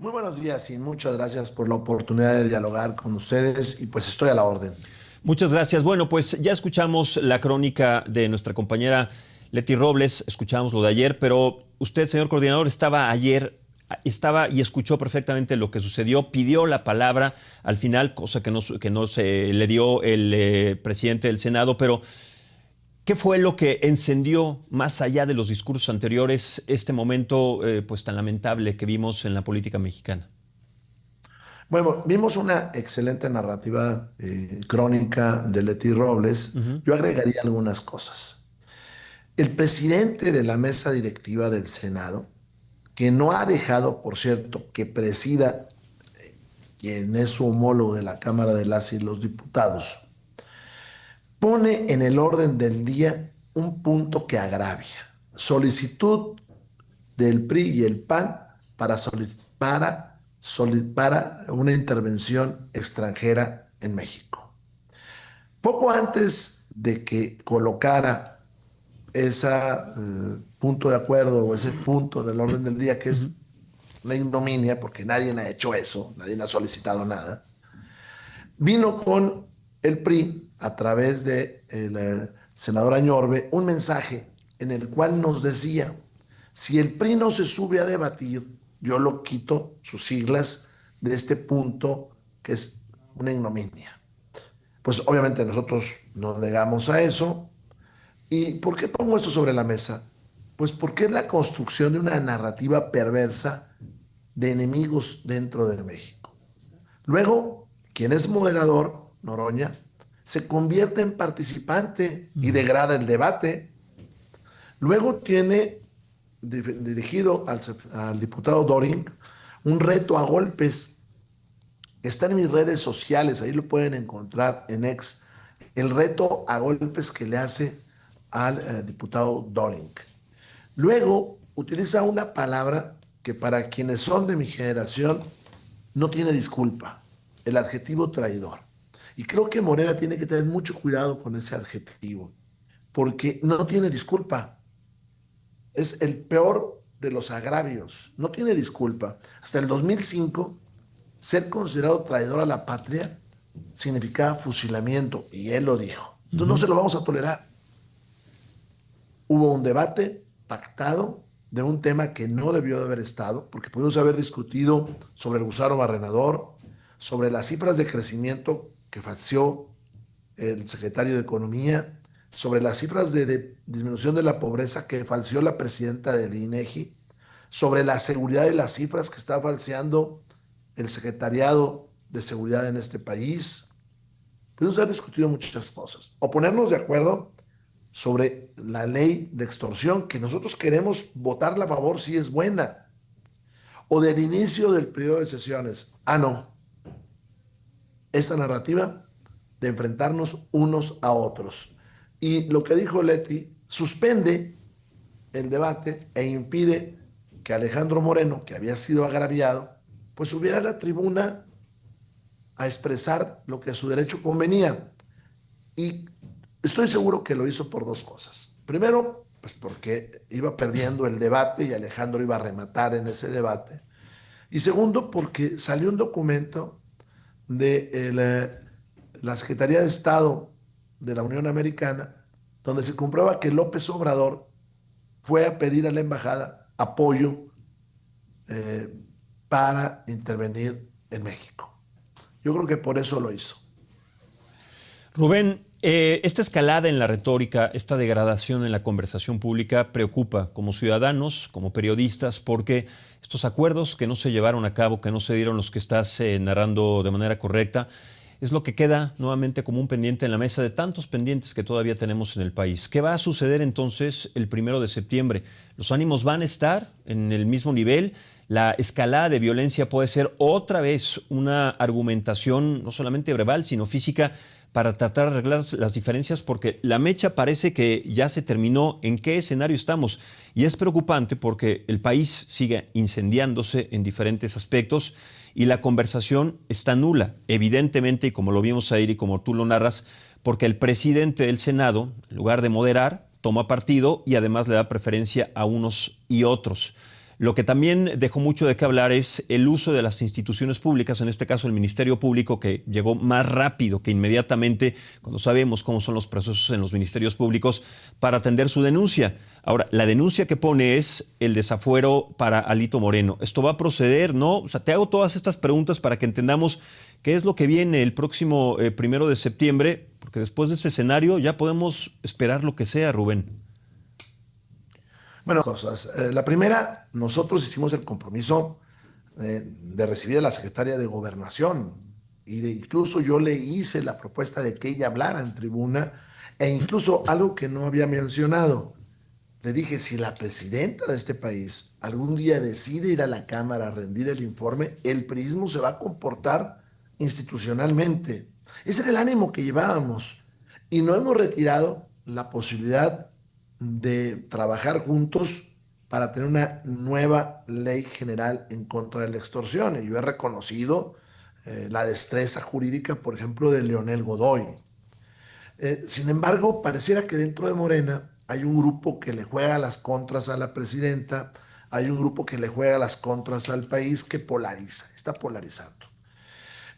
Muy buenos días y muchas gracias por la oportunidad de dialogar con ustedes y pues estoy a la orden. Muchas gracias. Bueno, pues ya escuchamos la crónica de nuestra compañera Leti Robles, escuchamos lo de ayer, pero usted, señor coordinador, estaba y escuchó perfectamente lo que sucedió, pidió la palabra al final, cosa que no se le dio el presidente del Senado, pero ¿qué fue lo que encendió, más allá de los discursos anteriores, este momento pues tan lamentable que vimos en la política mexicana? Bueno, vimos una excelente narrativa crónica de Leti Robles. Ujú. Yo agregaría algunas cosas. El presidente de la mesa directiva del Senado, que no ha dejado, por cierto, que presida quien es su homólogo de la Cámara de las y los Diputados, pone en el orden del día un punto que agravia. Solicitud del PRI y el PAN para una intervención extranjera en México. Poco antes de que colocara ese punto de acuerdo o ese punto en el orden del día, que Ujú. es una ignominia, porque nadie ha hecho eso, nadie ha solicitado nada, vino con el PRI a través de el senador Añorbe un mensaje en el cual nos decía, si el PRI no se sube a debatir, yo lo quito, sus siglas, de este punto que es una ignominia. Pues obviamente nosotros nos negamos a eso. ¿Y por qué pongo esto sobre la mesa? Pues porque es la construcción de una narrativa perversa de enemigos dentro de México. Luego, quien es moderador, Noroña, se convierte en participante y Ujú. degrada el debate. Luego tiene dirigido al diputado Doring un reto a golpes. Está en mis redes sociales, ahí lo pueden encontrar en X. El reto a golpes que le hace al diputado Doring. Luego utiliza una palabra que para quienes son de mi generación no tiene disculpa, el adjetivo traidor. Y creo que Morena tiene que tener mucho cuidado con ese adjetivo, porque no tiene disculpa. Es el peor de los agravios. No tiene disculpa. Hasta el 2005, ser considerado traidor a la patria significaba fusilamiento, y él lo dijo. Entonces no Ujú. se lo vamos a tolerar. Hubo un debate pactado de un tema que no debió de haber estado, porque pudimos haber discutido sobre el gusano barrenador, sobre las cifras de crecimiento que falseó el secretario de Economía, sobre las cifras de disminución de la pobreza que falseó la presidenta del INEGI, sobre la seguridad y las cifras que está falseando el secretariado de seguridad en este país. Pudimos haber discutido muchas cosas, o ponernos de acuerdo sobre la ley de extorsión, que nosotros queremos votarla a favor si es buena, o del inicio del periodo de sesiones. Ah, no, esta narrativa de enfrentarnos unos a otros. Y lo que dijo Leti suspende el debate e impide que Alejandro Moreno, que había sido agraviado, pues subiera a la tribuna a expresar lo que a su derecho convenía. Y estoy seguro que lo hizo por dos cosas. Primero, pues porque iba perdiendo el debate y Alejandro iba a rematar en ese debate. Y segundo, porque salió un documento de la Secretaría de Estado de la Unión Americana, donde se comprueba que López Obrador fue a pedir a la embajada apoyo eh, para intervenir en México. Yo creo que por eso lo hizo. Rubén, esta escalada en la retórica, esta degradación en la conversación pública preocupa como ciudadanos, como periodistas, porque estos acuerdos que no se llevaron a cabo, que no se dieron los que estás narrando de manera correcta, es lo que queda nuevamente como un pendiente en la mesa de tantos pendientes que todavía tenemos en el país. ¿Qué va a suceder entonces el 1 de septiembre? ¿Los ánimos van a estar en el mismo nivel? La escalada de violencia puede ser otra vez una argumentación no solamente verbal, sino física para tratar de arreglar las diferencias, porque la mecha parece que ya se terminó. ¿En qué escenario estamos? Y es preocupante porque el país sigue incendiándose en diferentes aspectos y la conversación está nula, evidentemente, y como lo vimos ayer y como tú lo narras, porque el presidente del Senado, en lugar de moderar, toma partido y además le da preferencia a unos y otros. Lo que también dejó mucho de qué hablar es el uso de las instituciones públicas, en este caso el Ministerio Público, que llegó más rápido que inmediatamente, cuando sabemos cómo son los procesos en los ministerios públicos, para atender su denuncia. Ahora, la denuncia que pone es el desafuero para Alito Moreno. ¿Esto va a proceder? ¿No? O sea, te hago todas estas preguntas para que entendamos qué es lo que viene el próximo 1 de septiembre, porque después de este escenario ya podemos esperar lo que sea, Rubén. Bueno, cosas. La primera, nosotros hicimos el compromiso de recibir a la secretaria de Gobernación incluso yo le hice la propuesta de que ella hablara en tribuna e incluso algo que no había mencionado. Le dije, si la presidenta de este país algún día decide ir a la Cámara a rendir el informe, el PRIismo se va a comportar institucionalmente. Ese era el ánimo que llevábamos y no hemos retirado la posibilidad de trabajar juntos para tener una nueva ley general en contra de la extorsión. Y yo he reconocido la destreza jurídica, por ejemplo, de Leonel Godoy. Sin embargo, pareciera que dentro de Morena hay un grupo que le juega las contras a la presidenta, hay un grupo que le juega las contras al país, que polariza, está polarizando.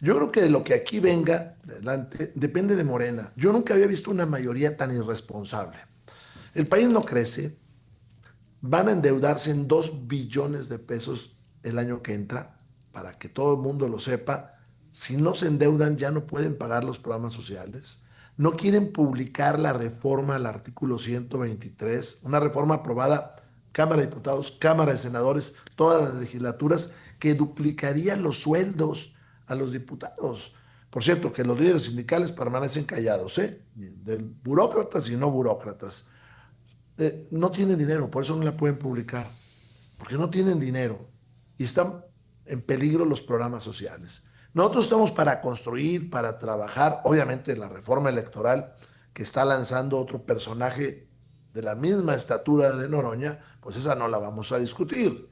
Yo creo que de lo que aquí venga adelante depende de Morena. Yo nunca había visto una mayoría tan irresponsable. El país no crece, van a endeudarse en 2 billones de pesos el año que entra, para que todo el mundo lo sepa. Si no se endeudan, ya no pueden pagar los programas sociales. No quieren publicar la reforma al artículo 123, una reforma aprobada Cámara de Diputados, Cámara de Senadores, todas las legislaturas, que duplicaría los sueldos a los diputados. Por cierto, que los líderes sindicales permanecen callados, de burócratas y no burócratas. No tienen dinero, por eso no la pueden publicar, porque no tienen dinero y están en peligro los programas sociales. Nosotros estamos para construir, para trabajar, obviamente la reforma electoral que está lanzando otro personaje de la misma estatura de Noroña, pues esa no la vamos a discutir.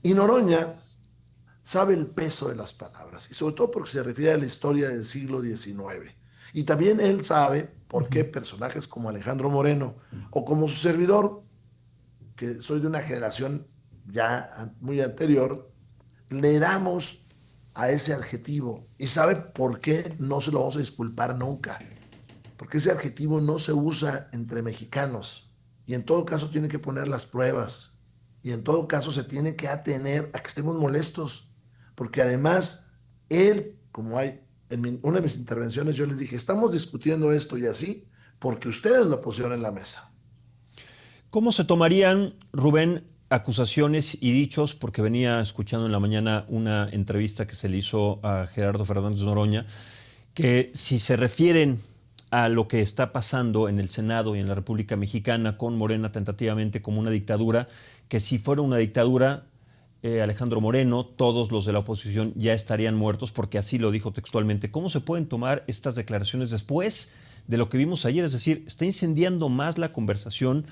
Y Noroña sabe el peso de las palabras, y sobre todo porque se refiere a la historia del siglo XIX. Y también él sabe por qué personajes como Alejandro Moreno o como su servidor, que soy de una generación ya muy anterior, le damos a ese adjetivo y sabe por qué no se lo vamos a disculpar nunca. Porque ese adjetivo no se usa entre mexicanos y en todo caso tiene que poner las pruebas y en todo caso se tiene que atener a que estemos molestos. Porque además, él, como hay en una de mis intervenciones, yo les dije, estamos discutiendo esto y así porque ustedes lo pusieron en la mesa. ¿Cómo se tomarían, Rubén, acusaciones y dichos? Porque venía escuchando en la mañana una entrevista que se le hizo a Gerardo Fernández Noroña, que si se refieren a lo que está pasando en el Senado y en la República Mexicana con Morena tentativamente como una dictadura, que si fuera una dictadura, Alejandro Moreno, todos los de la oposición ya estarían muertos, porque así lo dijo textualmente. ¿Cómo se pueden tomar estas declaraciones después de lo que vimos ayer? Es decir, está incendiando más la conversación.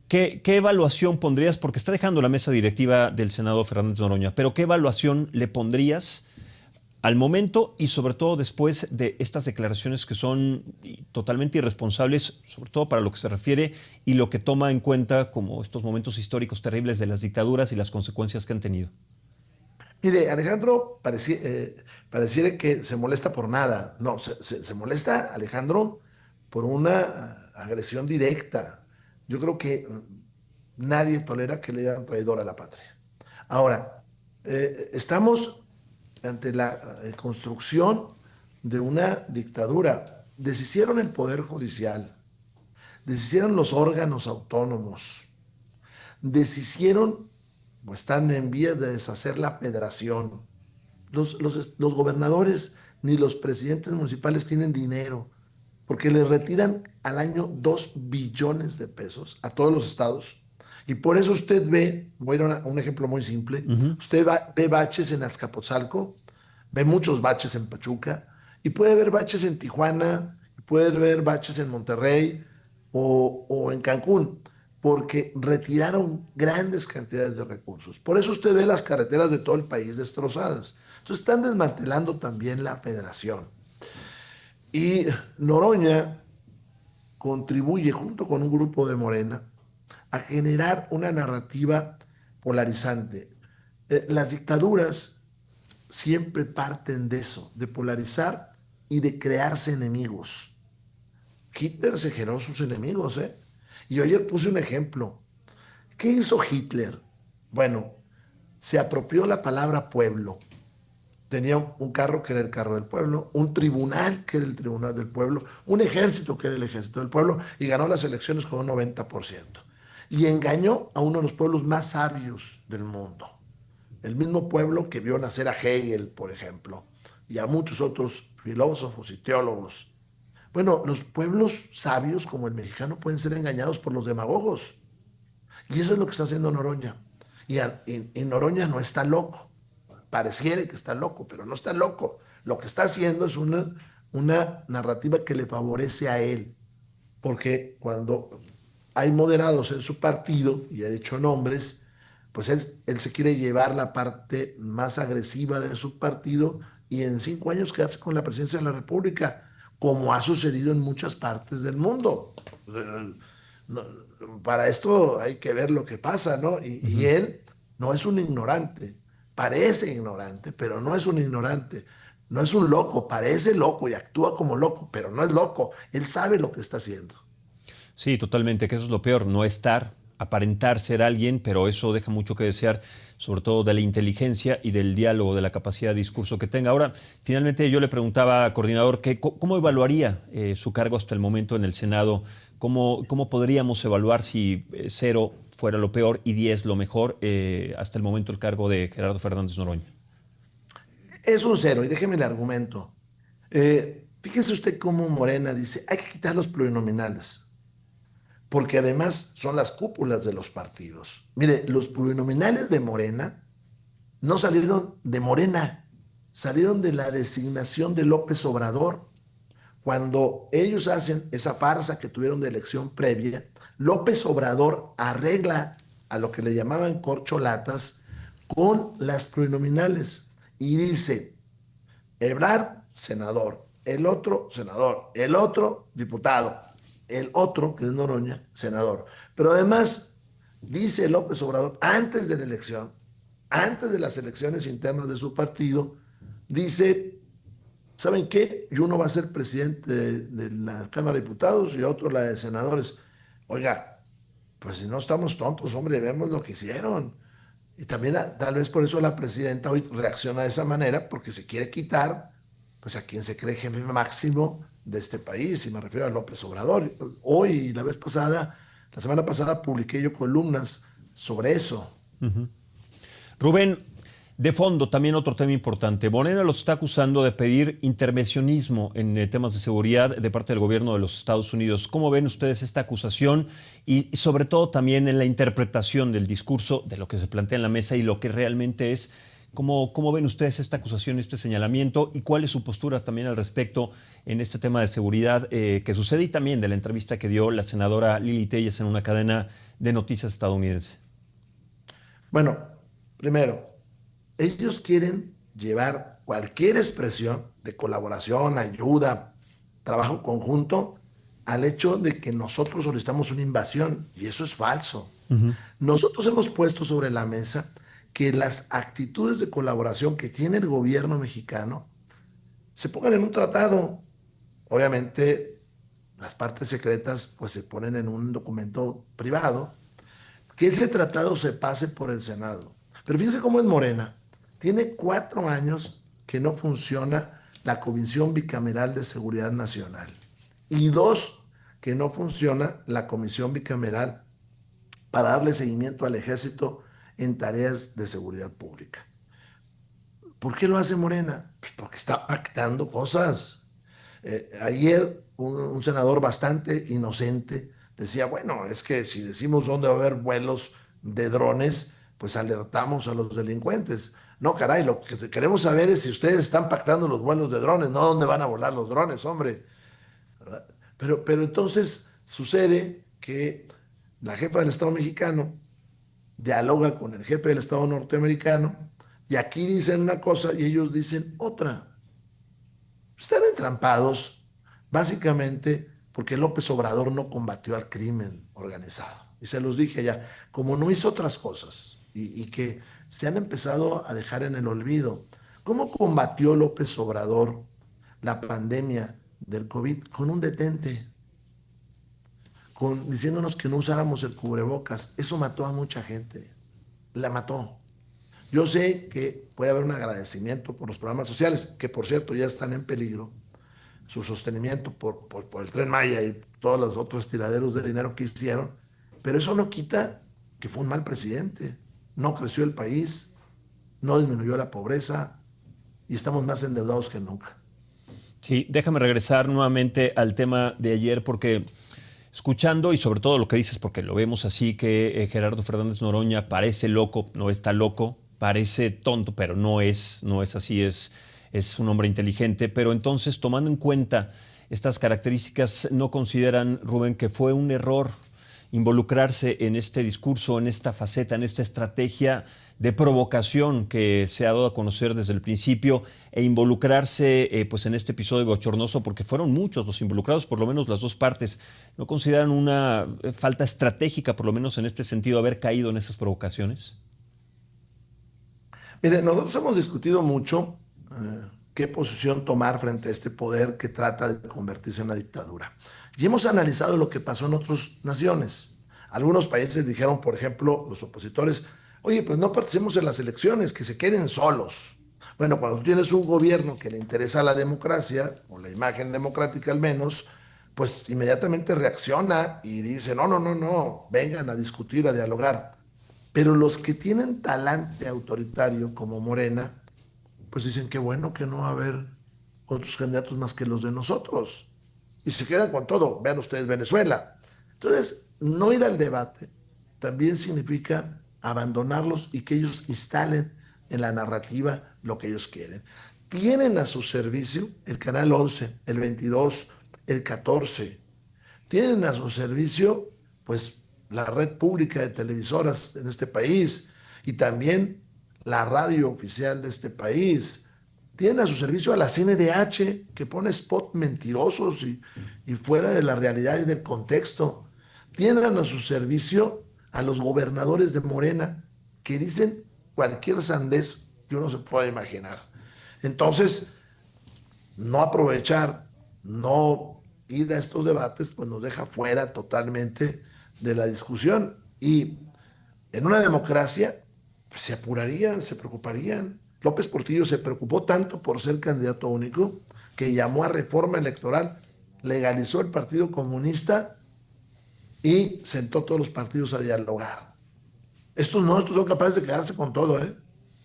¿Qué evaluación pondrías? Porque está dejando la mesa directiva del Senado Fernández Noroña, pero ¿qué evaluación le pondrías al momento y sobre todo después de estas declaraciones que son totalmente irresponsables, sobre todo para lo que se refiere y lo que toma en cuenta como estos momentos históricos terribles de las dictaduras y las consecuencias que han tenido? Mire, Alejandro pareciera que se molesta por nada. No, se molesta Alejandro por una agresión directa. Yo creo que nadie tolera que le digan traidor a la patria. Ahora, estamos ante la construcción de una dictadura. Deshicieron el Poder Judicial, deshicieron los órganos autónomos, deshicieron o están en vías de deshacer la federación. Los gobernadores ni los presidentes municipales tienen dinero porque les retiran al año 2 billones de pesos a todos los estados. Y por eso usted ve, voy a ir a un ejemplo muy simple, usted ve baches en Azcapotzalco, ve muchos baches en Pachuca, y puede ver baches en Tijuana, puede ver baches en Monterrey o en Cancún, porque retiraron grandes cantidades de recursos. Por eso usted ve las carreteras de todo el país destrozadas. Entonces están desmantelando también la federación. Y Noroña contribuye junto con un grupo de Morena a generar una narrativa polarizante. Las dictaduras siempre parten de eso, de polarizar y de crearse enemigos. Hitler se generó sus enemigos, ¿eh? Y yo ayer puse un ejemplo. ¿Qué hizo Hitler? Bueno, se apropió la palabra pueblo. Tenía un carro que era el carro del pueblo, un tribunal que era el tribunal del pueblo, un ejército que era el ejército del pueblo, y ganó las elecciones con un 90%. Y engañó a uno de los pueblos más sabios del mundo. El mismo pueblo que vio nacer a Hegel, por ejemplo, y a muchos otros filósofos y teólogos. Bueno, los pueblos sabios como el mexicano pueden ser engañados por los demagogos. Y eso es lo que está haciendo Noroña. Y Noroña no está loco. Pareciera que está loco, pero no está loco. Lo que está haciendo es una narrativa que le favorece a él. Porque cuando hay moderados en su partido, y ha dicho nombres, pues él se quiere llevar la parte más agresiva de su partido y en 5 años quedarse con la presidencia de la República, como ha sucedido en muchas partes del mundo. No, para esto hay que ver lo que pasa, ¿no? Y él no es un ignorante, parece ignorante, pero no es un ignorante. No es un loco, parece loco y actúa como loco, pero no es loco. Él sabe lo que está haciendo. Sí, totalmente, que eso es lo peor, no estar, aparentar ser alguien, pero eso deja mucho que desear, sobre todo de la inteligencia y del diálogo, de la capacidad de discurso que tenga. Ahora, finalmente yo le preguntaba, coordinador, ¿cómo evaluaría su cargo hasta el momento en el Senado? ¿Cómo podríamos evaluar si 0 fuera lo peor y 10 lo mejor hasta el momento el cargo de Gerardo Fernández Noroña? Es un cero, y déjeme el argumento. Fíjese usted cómo Morena dice, hay que quitar los plurinominales, porque además son las cúpulas de los partidos. Mire, los plurinominales de Morena no salieron de Morena, salieron de la designación de López Obrador. Cuando ellos hacen esa farsa que tuvieron de elección previa, López Obrador arregla a lo que le llamaban corcholatas con las plurinominales y dice, Ebrard, senador, el otro, senador, el otro, diputado, el otro, que es Noroña, senador. Pero además, dice López Obrador, antes de la elección, antes de las elecciones internas de su partido, dice, ¿saben qué? Y uno va a ser presidente de la Cámara de Diputados y otro la de senadores. Oiga, pues si no estamos tontos, hombre, vemos lo que hicieron. Y también tal vez por eso la presidenta hoy reacciona de esa manera, porque se quiere quitar pues a quien se cree jefe máximo de este país, y me refiero a López Obrador. Hoy, la semana pasada publiqué yo columnas sobre eso. Rubén, de fondo, también otro tema importante. Morena los está acusando de pedir intervencionismo en temas de seguridad de parte del gobierno de los Estados Unidos. ¿Cómo ven ustedes esta acusación y sobre todo también en la interpretación del discurso de lo que se plantea en la mesa y lo que realmente es? ¿Cómo ven ustedes esta acusación, este señalamiento y cuál es su postura también al respecto en este tema de seguridad que sucede y también de la entrevista que dio la senadora Lili Telles en una cadena de noticias estadounidense? Bueno, primero, ellos quieren llevar cualquier expresión de colaboración, ayuda, trabajo conjunto al hecho de que nosotros solicitamos una invasión, y eso es falso. Nosotros hemos puesto sobre la mesa que las actitudes de colaboración que tiene el gobierno mexicano se pongan en un tratado. Obviamente, las partes secretas pues se ponen en un documento privado, que ese tratado se pase por el Senado. Pero fíjense cómo es Morena. Tiene 4 años que no funciona la Comisión Bicameral de Seguridad Nacional y 2 que no funciona la Comisión Bicameral para darle seguimiento al ejército en tareas de seguridad pública. ¿Por qué lo hace Morena? Pues porque está pactando cosas. Ayer un senador bastante inocente decía, bueno, es que si decimos dónde va a haber vuelos de drones, pues alertamos a los delincuentes. No, caray, lo que queremos saber es si ustedes están pactando los vuelos de drones, no dónde van a volar los drones, hombre. Pero entonces sucede que la jefa del Estado mexicano dialoga con el jefe del Estado norteamericano y aquí dicen una cosa y ellos dicen otra. Están entrampados básicamente porque López Obrador no combatió al crimen organizado. Y se los dije ya, como no hizo otras cosas, y que se han empezado a dejar en el olvido. ¿Cómo combatió López Obrador la pandemia del COVID? Con un detente, diciéndonos que no usáramos el cubrebocas. Eso mató a mucha gente, la mató. Yo sé que puede haber un agradecimiento por los programas sociales, que por cierto ya están en peligro, su sostenimiento por el Tren Maya y todos los otros tiraderos de dinero que hicieron, pero eso no quita que fue un mal presidente. No creció el país, no disminuyó la pobreza y estamos más endeudados que nunca. Sí, déjame regresar nuevamente al tema de ayer porque escuchando y sobre todo lo que dices, porque lo vemos así, que Gerardo Fernández Noroña parece loco, no está loco, parece tonto, pero no es así, es un hombre inteligente. Pero entonces, tomando en cuenta estas características, ¿no consideran, Rubén, que fue un error involucrarse en este discurso, en esta faceta, en esta estrategia de provocación que se ha dado a conocer desde el principio e involucrarse pues en este episodio bochornoso, porque fueron muchos los involucrados, por lo menos las dos partes? ¿No consideran una falta estratégica, por lo menos en este sentido, haber caído en esas provocaciones? Mire, nosotros hemos discutido mucho qué posición tomar frente a este poder que trata de convertirse en una dictadura. Y hemos analizado lo que pasó en otras naciones. Algunos países dijeron, por ejemplo, los opositores, oye, pues no participemos en las elecciones, que se queden solos. Bueno, cuando tienes un gobierno que le interesa la democracia, o la imagen democrática al menos, pues inmediatamente reacciona y dice, no, no, no, no, vengan a discutir, a dialogar. Pero los que tienen talante autoritario como Morena, pues dicen que bueno que no va a haber otros candidatos más que los de nosotros. Y se quedan con todo. Vean ustedes Venezuela. Entonces, no ir al debate también significa abandonarlos y que ellos instalen en la narrativa lo que ellos quieren. Tienen a su servicio el Canal 11, el 22, el 14. Tienen a su servicio, pues, la red pública de televisoras en este país y también la radio oficial de este país. Tienen a su servicio a la CNDH, que pone spot mentirosos y fuera de la realidad y del contexto. Tienen a su servicio a los gobernadores de Morena, que dicen cualquier sandez que uno se pueda imaginar. Entonces, no aprovechar, no ir a estos debates, pues nos deja fuera totalmente de la discusión. Y en una democracia, pues se apurarían, se preocuparían. López Portillo se preocupó tanto por ser candidato único que llamó a reforma electoral, legalizó el Partido Comunista y sentó todos los partidos a dialogar. Estos son capaces de quedarse con todo, ¿eh?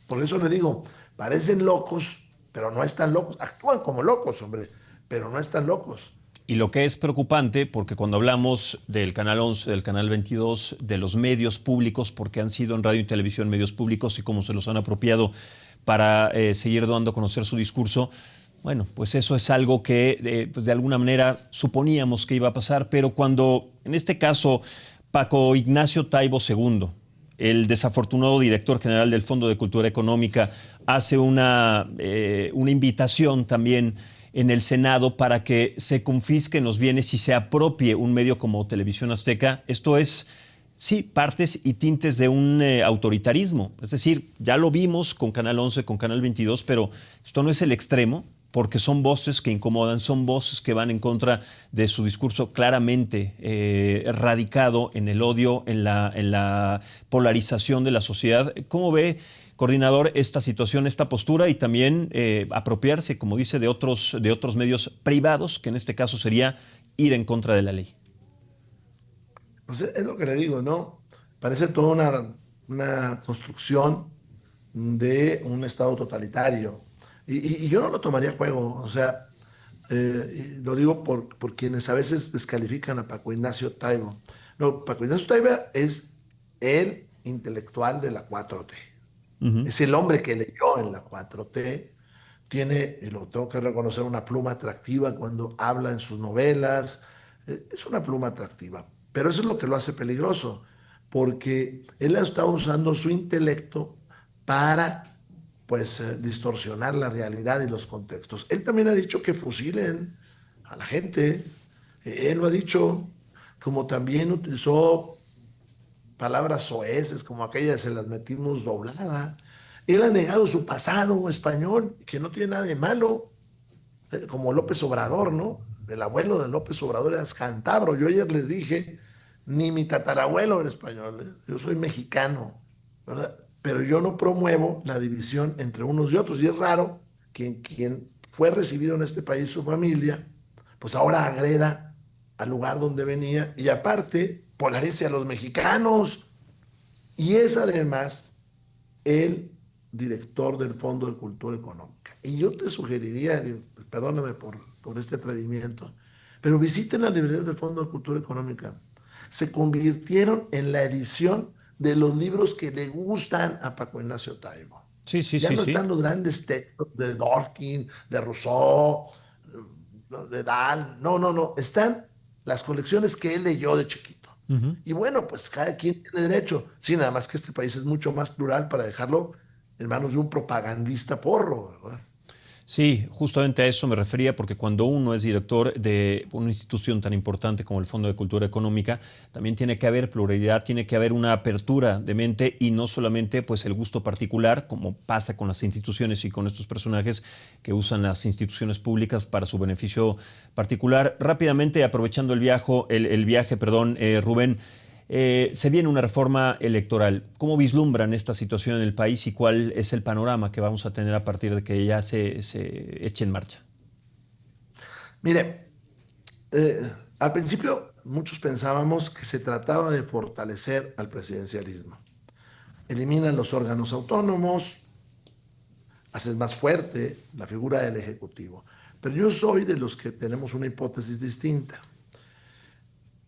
Por eso le digo, parecen locos, pero no están locos. Actúan como locos, hombre, pero no están locos. Y lo que es preocupante, porque cuando hablamos del Canal 11, del Canal 22, de los medios públicos, porque han sido en radio y televisión medios públicos y cómo se los han apropiado para seguir dando a conocer su discurso, bueno, pues eso es algo que pues de alguna manera suponíamos que iba a pasar, pero cuando, en este caso, Paco Ignacio Taibo II, el desafortunado director general del Fondo de Cultura Económica, hace una invitación también en el Senado para que se confisquen los bienes y se apropie un medio como Televisión Azteca. Esto es, sí, partes y tintes de un autoritarismo. Es decir, ya lo vimos con Canal 11, con Canal 22, pero esto no es el extremo, porque son voces que incomodan, son voces que van en contra de su discurso claramente radicado en el odio, en la polarización de la sociedad. ¿Cómo ve, coordinador, esta situación, esta postura y también apropiarse, como dice, de otros medios privados, que en este caso sería ir en contra de la ley? Pues es lo que le digo, ¿no? Parece toda una construcción de un Estado totalitario. Y yo no lo tomaría a juego, o sea, lo digo por quienes a veces descalifican a Paco Ignacio Taibo. No, Paco Ignacio Taibo es el intelectual de la 4T. Uh-huh. Es el hombre que leyó en la 4T. Tiene, y lo tengo que reconocer, una pluma atractiva cuando habla en sus novelas. Es una pluma atractiva. Pero eso es lo que lo hace peligroso, porque él ha estado usando su intelecto para, pues, distorsionar la realidad y los contextos. Él también ha dicho que fusilen a la gente. Él lo ha dicho, como también utilizó palabras soeces como aquellas se las metimos doblada. Él ha negado su pasado español, que no tiene nada de malo, como López Obrador, ¿no? El abuelo de López Obrador era cántabro. Yo ayer les dije, ni mi tatarabuelo era español, ¿eh? Yo soy mexicano, ¿verdad? Pero yo no promuevo la división entre unos y otros. Y es raro que quien fue recibido en este país, su familia, pues ahora agreda al lugar donde venía y aparte polarice a los mexicanos. Y es además el director del Fondo de Cultura Económica. Y yo te sugeriría, perdóname por este atrevimiento, pero visiten las librerías del Fondo de Cultura Económica. Se convirtieron en la edición de los libros que le gustan a Paco Ignacio Taibo. Sí, sí, Ya sí, no sí. están los grandes textos de Dworkin, de Rousseau, de Dahl. No, no, no. Están las colecciones que él leyó de chiquito. Ujú. Y bueno, pues cada quien tiene derecho. Sí, nada más que este país es mucho más plural para dejarlo en manos de un propagandista porro, ¿verdad? Sí, justamente a eso me refería, porque cuando uno es director de una institución tan importante como el Fondo de Cultura Económica, también tiene que haber pluralidad, tiene que haber una apertura de mente y no solamente pues el gusto particular, como pasa con las instituciones y con estos personajes que usan las instituciones públicas para su beneficio particular. Rápidamente, aprovechando el viaje, perdón, Rubén, se viene una reforma electoral. ¿Cómo vislumbran esta situación en el país y cuál es el panorama que vamos a tener a partir de que ya se eche en marcha? Mire, al principio muchos pensábamos que se trataba de fortalecer al presidencialismo. Eliminan los órganos autónomos, haces más fuerte la figura del Ejecutivo. Pero yo soy de los que tenemos una hipótesis distinta.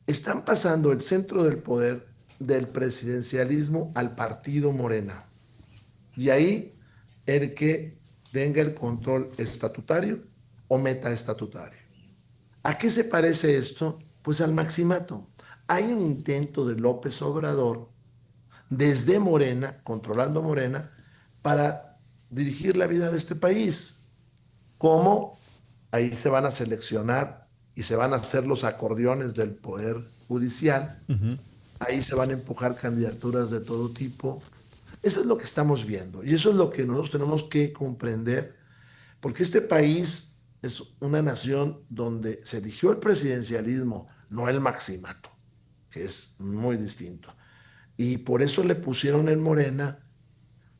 Están pasando el centro del poder del presidencialismo al partido Morena. Y ahí el que tenga el control estatutario o metaestatutario. ¿A qué se parece esto? Pues al maximato. Hay un intento de López Obrador desde Morena, controlando Morena, para dirigir la vida de este país. ¿Cómo? Ahí se van a seleccionar y se van a hacer los acordeones del Poder Judicial. Ujú. Ahí se van a empujar candidaturas de todo tipo. Eso es lo que estamos viendo y eso es lo que nosotros tenemos que comprender, porque este país es una nación donde se eligió el presidencialismo, no el maximato, que es muy distinto. Y por eso le pusieron en Morena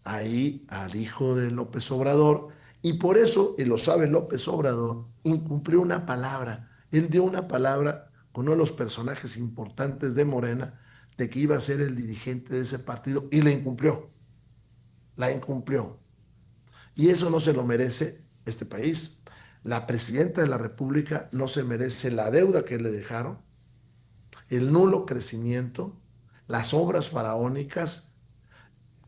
ahí al hijo de López Obrador. Y por eso, y lo sabe López Obrador, incumplió una palabra. Él dio una palabra con uno de los personajes importantes de Morena de que iba a ser el dirigente de ese partido y la incumplió. La incumplió. Y eso no se lo merece este país. La presidenta de la República no se merece la deuda que le dejaron, el nulo crecimiento, las obras faraónicas,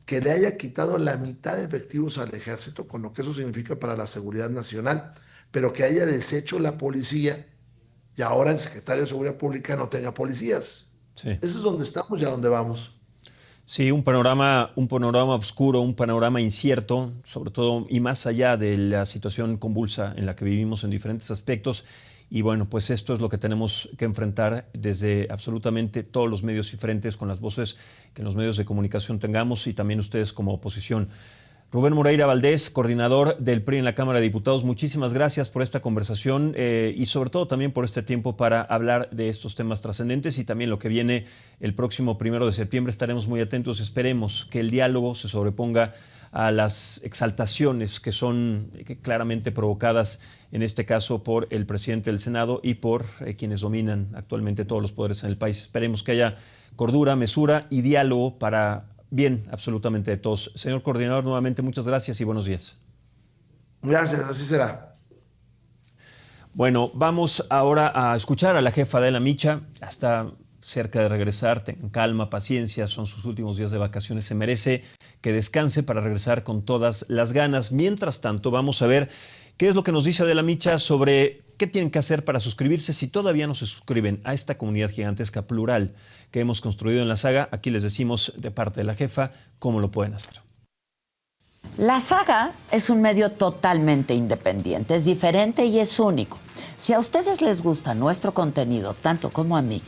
que le haya quitado la mitad de efectivos al ejército, con lo que eso significa para la seguridad nacional, pero que haya deshecho la policía y ahora el secretario de Seguridad Pública no tenga policías. Sí. Eso es donde estamos y a donde vamos. Sí, un panorama oscuro, un panorama incierto, sobre todo y más allá de la situación convulsa en la que vivimos en diferentes aspectos. Y bueno, pues esto es lo que tenemos que enfrentar desde absolutamente todos los medios y frentes, con las voces que en los medios de comunicación tengamos y también ustedes como oposición. Rubén Moreira Valdés, coordinador del PRI en la Cámara de Diputados, muchísimas gracias por esta conversación y sobre todo también por este tiempo para hablar de estos temas trascendentes y también lo que viene el próximo 1 de septiembre. Estaremos muy atentos, esperemos que el diálogo se sobreponga a las exaltaciones que son claramente provocadas, en este caso por el presidente del Senado y por quienes dominan actualmente todos los poderes en el país. Esperemos que haya cordura, mesura y diálogo para bien absolutamente de todos. Señor coordinador, nuevamente muchas gracias y buenos días. Gracias, así será. Bueno, vamos ahora a escuchar a la jefa de la Micha. Hasta cerca de regresar, tengan calma, paciencia, son sus últimos días de vacaciones, se merece que descanse para regresar con todas las ganas. Mientras tanto, vamos a ver qué es lo que nos dice Adela Micha sobre qué tienen que hacer para suscribirse si todavía no se suscriben a esta comunidad gigantesca plural que hemos construido en La Saga. Aquí les decimos de parte de la jefa cómo lo pueden hacer. La Saga es un medio totalmente independiente, es diferente y es único. Si a ustedes les gusta nuestro contenido, tanto como a mí,